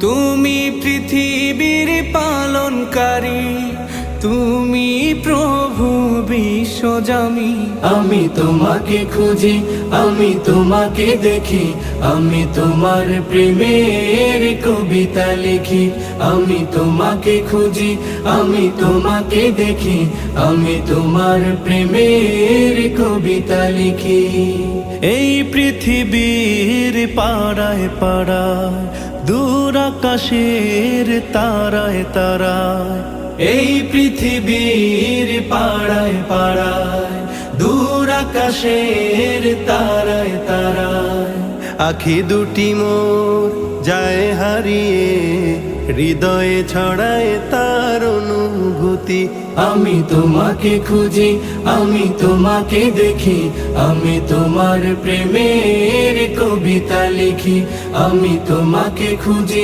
তুমি পৃথিবীর পালনকারী, তুমি প্রভু বিশ্বজামি। আমি তোমাকে খুঁজি, আমি তোমাকে দেখি, আমি তোমার প্রেমের কবিতা লিখি। আমি তোমাকে খুঁজি, আমি তোমাকে দেখি, আমি তোমার প্রেমের কবিতা লিখি। এই পৃথিবীর পাড়ায় পাড়ায়, দূর আকাশের তারায় তারায়, এই পৃথিবীর পাড়ায় পাড়ায়, দূর আকাশের তারায় তারায়, আখি দুটি মোর যায় হারিয়ে, হৃদয়ে ছড়ায় তার অনুভূতি। আমি তোমাকে খুঁজি, আমি তোমাকে দেখি, আমি তোমার প্রেমের কবিতা লিখি। আমি তোমাকে খুঁজি,